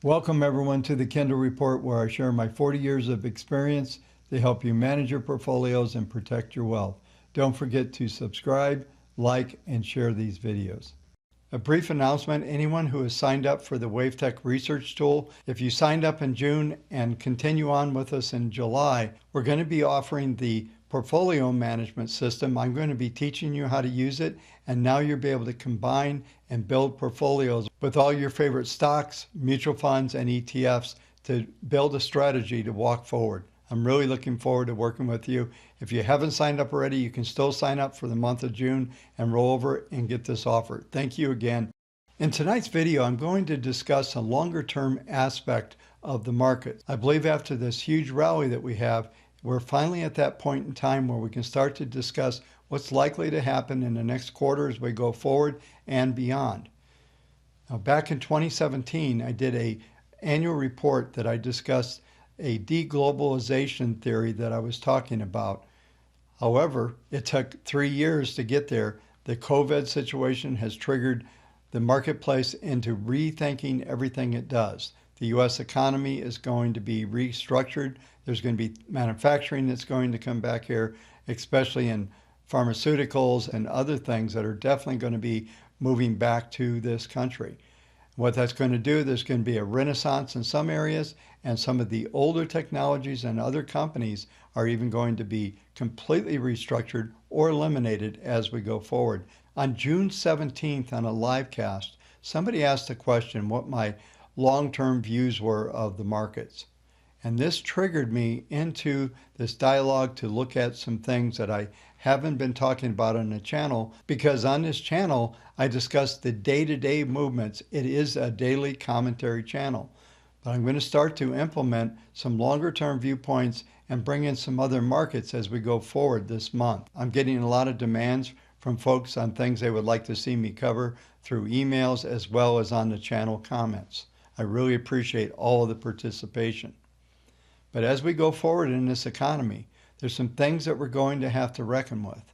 Welcome everyone to the Kendall Report, where I share my 40 years of experience to help you manage your portfolios and protect your wealth. Don't forget to subscribe, like, and share these videos. A brief announcement: anyone who has signed up for the WaveTech research tool, if you signed up in June and continue on with us in July, we're going to be offering the portfolio management system. I'm going to be teaching you how to use it, and now you'll be able to combine and build portfolios with all your favorite stocks, mutual funds, and ETFs to build a strategy to walk forward. I'm really looking forward to working with you. If you haven't signed up already, you can still sign up for the month of June and roll over and get this offer. Thank you again. In tonight's video, I'm going to discuss a longer term aspect of the market. I believe after this huge rally that we have, we're finally at that point in time where we can start to discuss what's likely to happen in the next quarter as we go forward and beyond. Now, back in 2017, I did an annual report that I discussed a deglobalization theory that I was talking about. However, it took 3 years to get there. The COVID situation has triggered the marketplace into rethinking everything it does. The U.S. economy is going to be restructured. There's going to be manufacturing that's going to come back here, especially in pharmaceuticals and other things that are definitely going to be moving back to this country. What that's going to do, there's going to be a renaissance in some areas, and some of the older technologies and other companies are even going to be completely restructured or eliminated as we go forward. On June 17th on a live cast, somebody asked a question what my long-term views were of the markets. And this triggered me into this dialogue to look at some things that I haven't been talking about on the channel, because on this channel, I discuss the day-to-day movements. It is a daily commentary channel. But I'm going to start to implement some longer-term viewpoints and bring in some other markets as we go forward this month. I'm getting a lot of demands from folks on things they would like to see me cover through emails as well as on the channel comments. I really appreciate all of the participation. But as we go forward in this economy, there's some things that we're going to have to reckon with.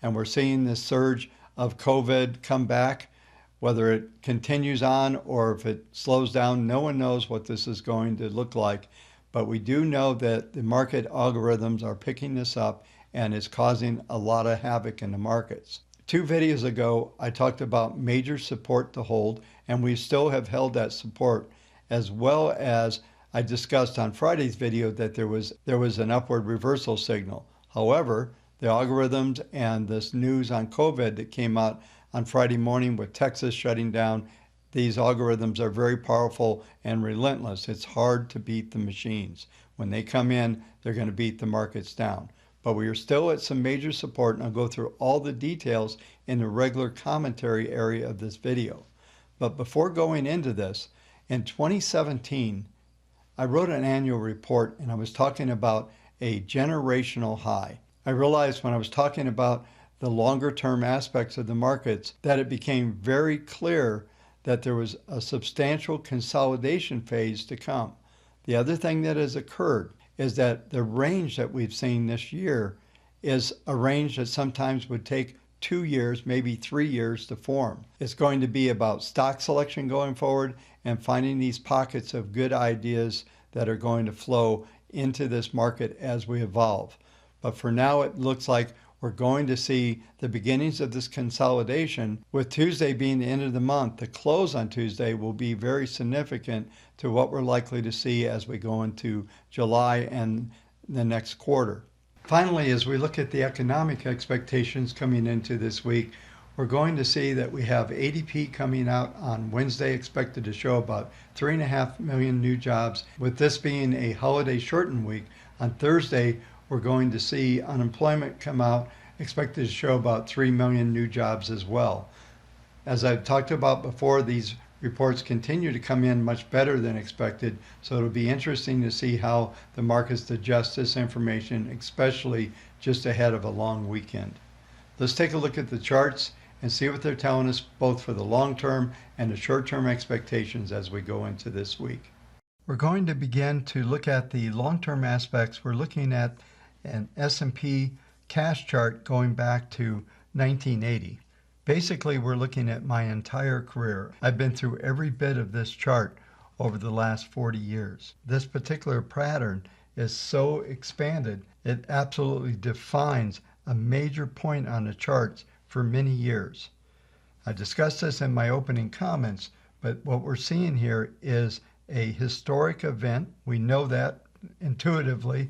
And we're seeing this surge of COVID come back. Whether it continues on or if it slows down, no one knows what this is going to look like. But we do know that the market algorithms are picking this up, and it's causing a lot of havoc in the markets. 2 videos ago, I talked about major support to hold, and we still have held that support, as well as I discussed on Friday's video that there was an upward reversal signal. However, the algorithms and this news on COVID that came out on Friday morning with Texas shutting down, these algorithms are very powerful and relentless. It's hard to beat the machines. When they come in, they're going to beat the markets down. But we are still at some major support, and I'll go through all the details in the regular commentary area of this video. But before going into this, in 2017, I wrote an annual report, and I was talking about a generational high. I realized when I was talking about the longer term aspects of the markets that it became very clear that there was a substantial consolidation phase to come. The other thing that has occurred is that the range that we've seen this year is a range that sometimes would take 2 years, maybe 3 years to form. It's going to be about stock selection going forward and finding these pockets of good ideas that are going to flow into this market as we evolve. But for now, it looks like we're going to see the beginnings of this consolidation, with Tuesday being the end of the month. The close on Tuesday will be very significant to what we're likely to see as we go into July and the next quarter. Finally, as we look at the economic expectations coming into this week, we're going to see that we have ADP coming out on Wednesday, expected to show about 3.5 million new jobs. With this being a holiday shortened week, on Thursday, we're going to see unemployment come out, expected to show about 3 million new jobs as well. As I've talked about before, these reports continue to come in much better than expected, so it'll be interesting to see how the markets digest this information, especially just ahead of a long weekend. Let's take a look at the charts and see what they're telling us both for the long term and the short term expectations as we go into this week. We're going to begin to look at the long term aspects. We're looking at an S&P cash chart going back to 1980. Basically, we're looking at my entire career. I've been through every bit of this chart over the last 40 years. This particular pattern is so expanded, it absolutely defines a major point on the charts for many years. I discussed this in my opening comments, but what we're seeing here is a historic event. We know that intuitively,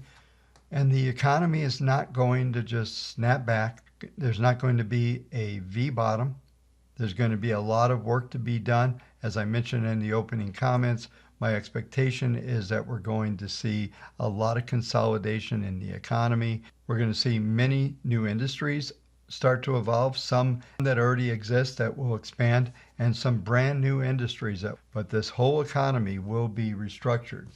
and the economy is not going to just snap back. There's not going to be a V bottom. There's going to be a lot of work to be done. As I mentioned in the opening comments, my expectation is that we're going to see a lot of consolidation in the economy. We're going to see many new industries start to evolve, some that already exist that will expand, and some brand new industries but this whole economy will be restructured.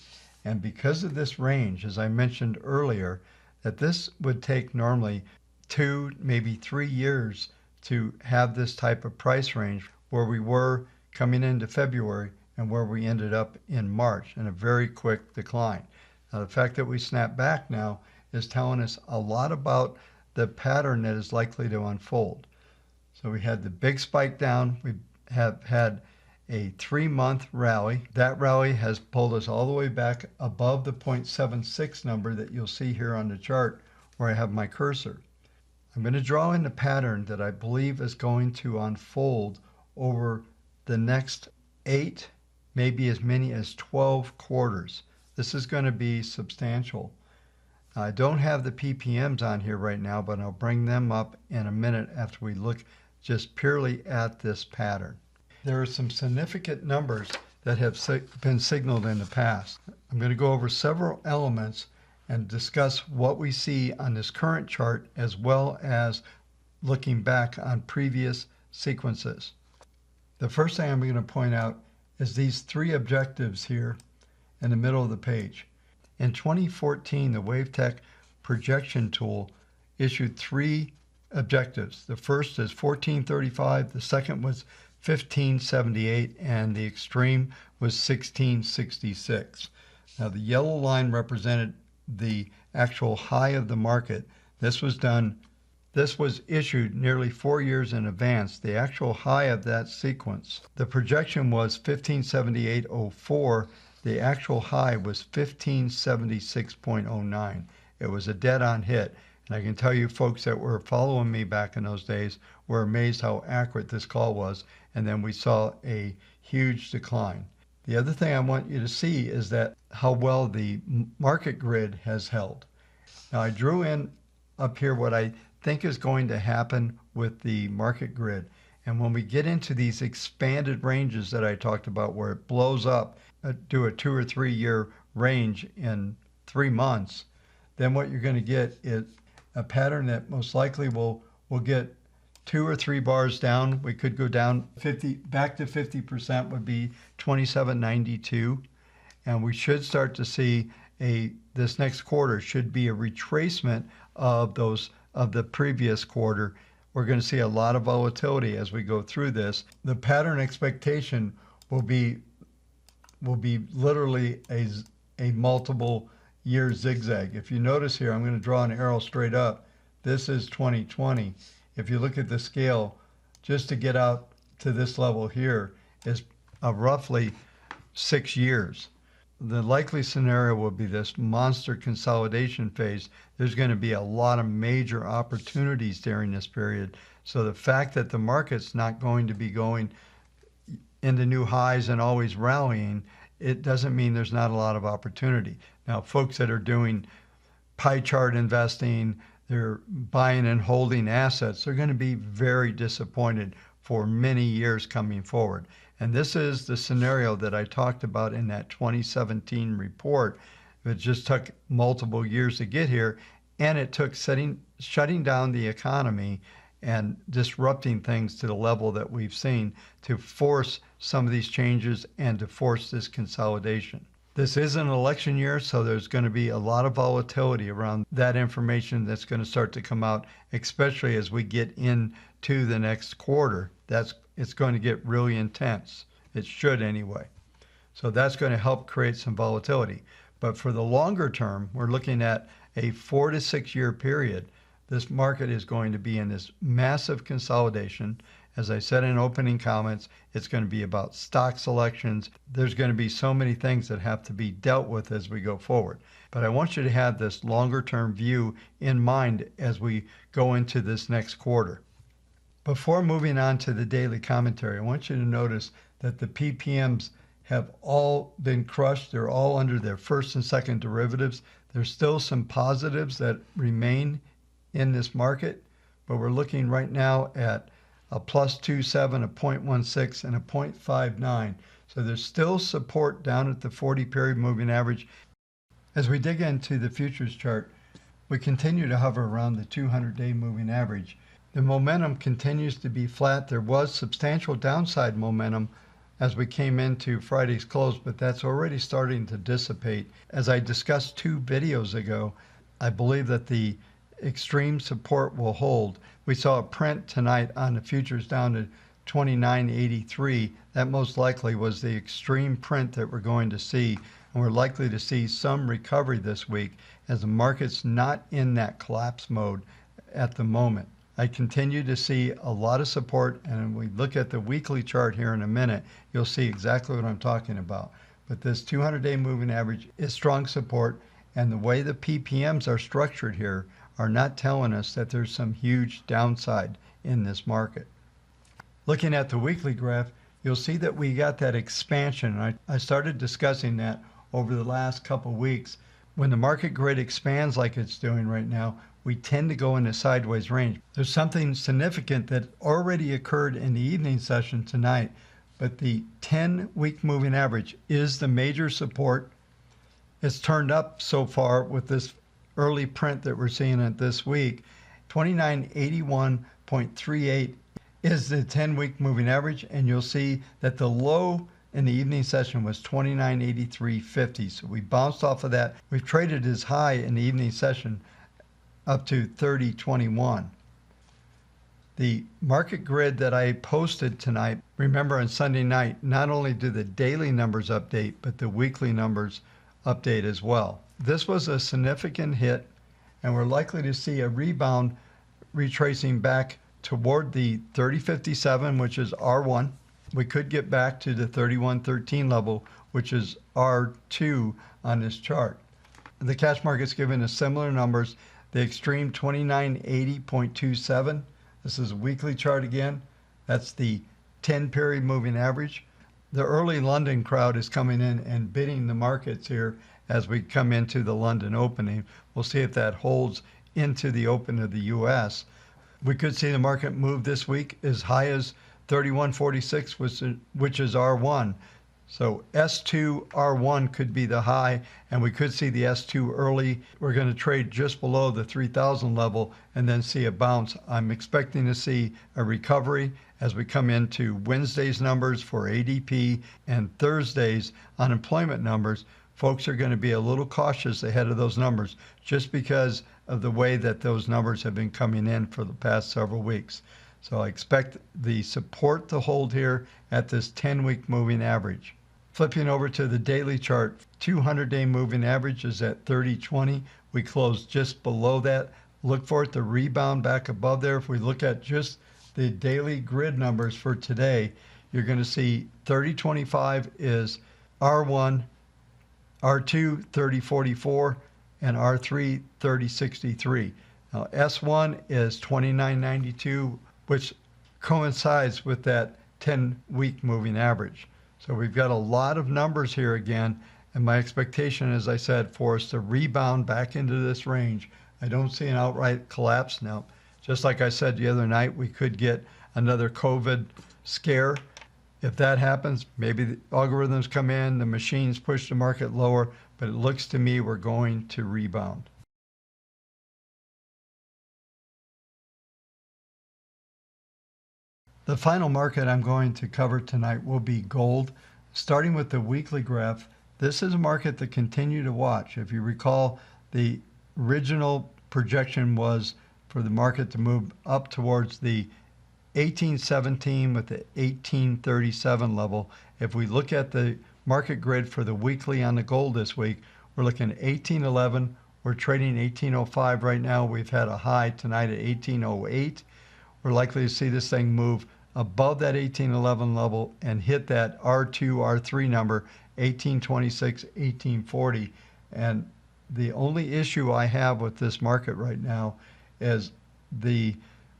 And because of this range, as I mentioned earlier, that this would take normally 2, maybe 3 years to have this type of price range where we were coming into February and where we ended up in March in a very quick decline. Now, the fact that we snap back now is telling us a lot about the pattern that is likely to unfold. So we had the big spike down. We have had a 3-month rally. That rally has pulled us all the way back above the 0.76 number that you'll see here on the chart where I have my cursor. I'm going to draw in the pattern that I believe is going to unfold over the next 8, maybe as many as 12 quarters. This is going to be substantial. I don't have the PPMs on here right now, but I'll bring them up in a minute after we look just purely at this pattern. There are some significant numbers that have been signaled in the past. I'm going to go over several elements and discuss what we see on this current chart as well as looking back on previous sequences. The first thing I'm going to point out is these 3 objectives here in the middle of the page. In 2014, the WaveTech projection tool issued 3 objectives. The first is 1435, the second was 1578, and the extreme was 1666. Now, the yellow line represented the actual high of the market. This was issued nearly 4 years in advance, the actual high of that sequence. The projection was 1578.04. The actual high was 1576.09. It was a dead-on hit. And I can tell you folks that were following me back in those days were amazed how accurate this call was. And then we saw a huge decline. The other thing I want you to see is that how well the market grid has held. Now, I drew in up here what I think is going to happen with the market grid. And when we get into these expanded ranges that I talked about where it blows up, do a 2 or 3 year range in 3 months, then what you're going to get is a pattern that most likely will get 2 or 3 bars down. We could go down 50, back to 50% would be 2792. And we should start to see this next quarter should be a retracement of the previous quarter. We're going to see a lot of volatility as we go through this. The pattern expectation will be literally a multiple year zigzag. If you notice here, I'm going to draw an arrow straight up. This is 2020. If you look at the scale, just to get out to this level here is roughly 6 years. The likely scenario will be this monster consolidation phase. There's going to be a lot of major opportunities during this period. So the fact that the market's not going to be going into new highs and always rallying, it doesn't mean there's not a lot of opportunity. Now, folks that are doing pie chart investing, they're buying and holding assets, they're going to be very disappointed for many years coming forward. And this is the scenario that I talked about in that 2017 report. It just took multiple years to get here, and it took shutting down the economy and disrupting things to the level that we've seen to force some of these changes and to force this consolidation. This is an election year, so there's going to be a lot of volatility around that information that's going to start to come out, especially as we get into the next quarter. It's going to get really intense. It should anyway. So that's going to help create some volatility. But for the longer term, we're looking at a 4 to 6 year period. This market is going to be in this massive consolidation. As I said in opening comments, it's going to be about stock selections. There's going to be so many things that have to be dealt with as we go forward. But I want you to have this longer term view in mind as we go into this next quarter. Before moving on to the daily commentary, I want you to notice that the PPMs have all been crushed. They're all under their first and second derivatives. There's still some positives that remain in this market, but we're looking right now at a +2.7, a 0.16, and a 0.59. So there's still support down at the 40 period moving average. As we dig into the futures chart, we continue to hover around the 200-day moving average. The momentum continues to be flat. There was substantial downside momentum as we came into Friday's close, but that's already starting to dissipate. As I discussed 2 videos ago, I believe that the extreme support will hold. We saw a print tonight on the futures down to 29.83. That most likely was the extreme print that we're going to see, and we're likely to see some recovery this week as the market's not in that collapse mode at the moment. I continue to see a lot of support, and when we look at the weekly chart here in a minute, you'll see exactly what I'm talking about. But this 200-day moving average is strong support, and the way the PPMs are structured here are not telling us that there's some huge downside in this market. Looking at the weekly graph, you'll see that we got that expansion. I started discussing that over the last couple weeks. When the market grid expands like it's doing right now, we tend to go in a sideways range. There's something significant that already occurred in the evening session tonight, but the 10-week moving average is the major support. It's turned up so far with this early print that we're seeing it this week. 2981.38 is the 10-week moving average, and you'll see that the low in the evening session was 2983.50. So we bounced off of that. We've traded as high in the evening session up to 3021. The market grid that I posted tonight, remember on Sunday night, not only do the daily numbers update, but the weekly numbers update as well. This was a significant hit, and we're likely to see a rebound retracing back toward the 3057, which is R1. We could get back to the 3113 level, which is R2 on this chart. The cash market's giving us similar numbers. The extreme 2980.27. This is a weekly chart again. That's the 10-period moving average. The early London crowd is coming in and bidding the markets here as we come into the London opening. We'll see if that holds into the open of the U.S. We could see the market move this week as high as 3146, which is R1. So S2, R1 could be the high, and we could see the S2 early. We're going to trade just below the 3,000 level and then see a bounce. I'm expecting to see a recovery as we come into Wednesday's numbers for ADP and Thursday's unemployment numbers. Folks are going to be a little cautious ahead of those numbers just because of the way that those numbers have been coming in for the past several weeks. So I expect the support to hold here at this 10-week moving average. Flipping over to the daily chart, 200-day moving average is at 3020. We closed just below that. Look for it to rebound back above there. If we look at just the daily grid numbers for today, you're going to see 3025 is R1, R2 3044, and R3 3063. Now S1 is 2992, which coincides with that 10-week moving average. So we've got a lot of numbers here again, and my expectation, as I said, for us to rebound back into this range. I don't see an outright collapse now. Just like I said the other night, we could get another COVID scare. If that happens, maybe the algorithms come in, the machines push the market lower, but it looks to me we're going to rebound. The final market I'm going to cover tonight will be gold. Starting with the weekly graph, this is a market to continue to watch. If you recall, the original projection was for the market to move up towards the 1817 with the 1837 level. If we look at the market grid for the weekly on the gold this week, we're looking at 1811. We're trading 1805 right now. We've had a high tonight at 1808. We're likely to see this thing move above that 1811 level and hit that R2, R3 number, 1826, 1840. And the only issue I have with this market right now is the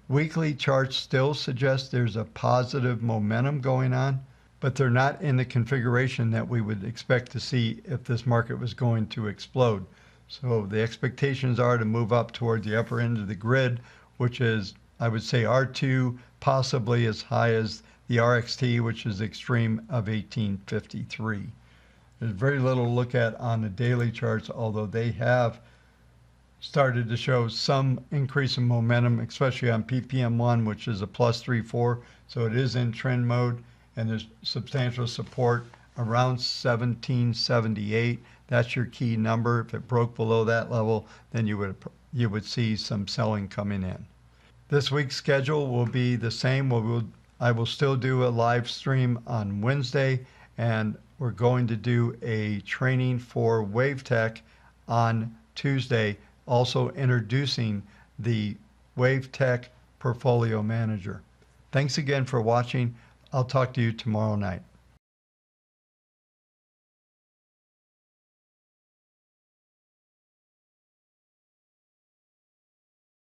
weekly charts still suggest there's a positive momentum going on, but they're not in the configuration that we would expect to see if this market was going to explode. So the expectations are to move up toward the upper end of the grid, which is, I would say, R2, possibly as high as the RXT, which is extreme of 1853. There's very little to look at on the daily charts, although they have started to show some increase in momentum, especially on PPM1, which is a plus 3-4. So it is in trend mode, and there's substantial support around 1778. That's your key number. If it broke below that level, then you would see some selling coming in. This week's schedule will be the same. I will still do a live stream on Wednesday, and we're going to do a training for WaveTech on Tuesday, also introducing the WaveTech Portfolio Manager. Thanks again for watching. I'll talk to you tomorrow night.